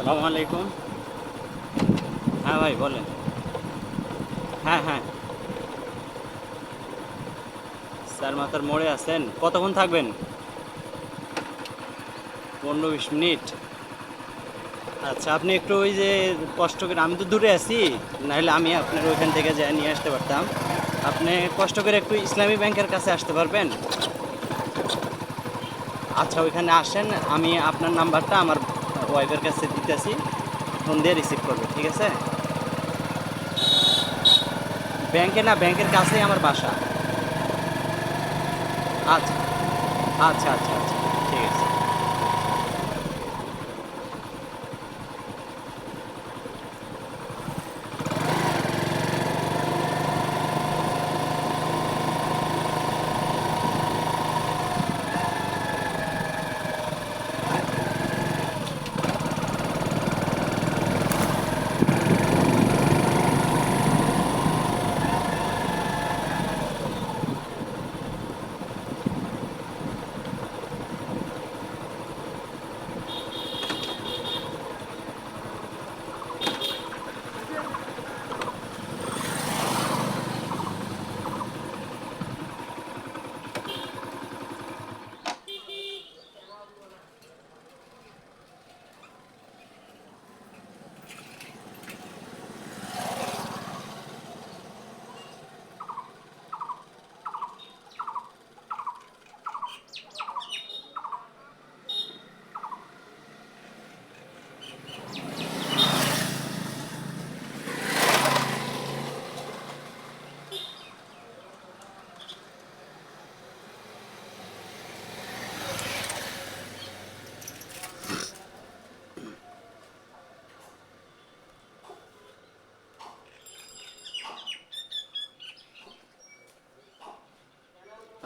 আসসালামু আলাইকুম। হ্যাঁ ভাই বলেন। হ্যাঁ হ্যাঁ, স্যার মাথার মোড়ে আছেন, কতক্ষণ থাকবেন? 15-20 মিনিট। আচ্ছা, আপনি একটু ওই যে কষ্ট করে, আমি তো দূরে আছি, নাহলে আমি আপনার ওইখান থেকে যা নিয়ে আসতে পারতাম। আপনি কষ্ট করে একটু ইসলামী ব্যাংকের কাছে আসতে পারবেন? আচ্ছা, ওইখানে আসেন, আমি আপনার নাম্বারটা আমার ওয়াইফের কাছে দিতেছি, ফোন দিয়ে রিসিভ করবে, ঠিক আছে? ব্যাংকে না, ব্যাংকের কাছেই আমার বাসা। আচ্ছা আচ্ছা আচ্ছা আচ্ছা, ঠিক আছে।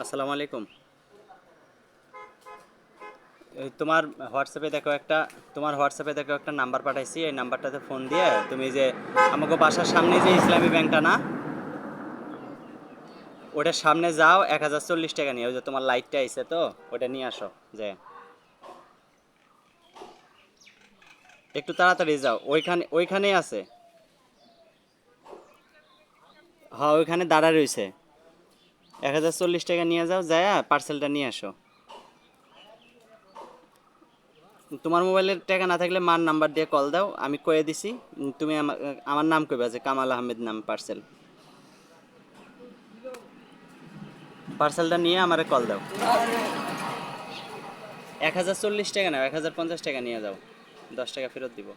আসসালামু আলাইকুম। এই তোমার হোয়াটসঅ্যাপে দেখো একটা নাম্বার পাঠাইছি, এই নাম্বারটাতে ফোন দিয়ে তুমি যে আমাকে বাসার সামনে যে ইসলামী ব্যাংকটা না, ওটার সামনে যাও, 1040 টাকা নিয়ে, ওই যে তোমার লাইটটা আইছে তো, ওটা নিয়ে আসো। যে একটু তাড়াতাড়ি যাও, ওইখানেই আছে। হ্যাঁ, ওইখানে দাঁড়া রয়েছে। 1040 টাকা নিয়ে যাও, যায় পার্সেলটা নিয়ে আসো। তোমার মোবাইলের টাকা না থাকলে মার নাম্বার দিয়ে কল দাও, আমি কয়ে দিছি। তুমি আমার নাম কইবা যে কামাল আহমেদ নাম, পার্সেল। পার্সেলটা নিয়ে আমারে কল দাও। 1040 টাকা নাও, 1050 টাকা নিয়ে যাও, 10 টাকা ফেরত দিব।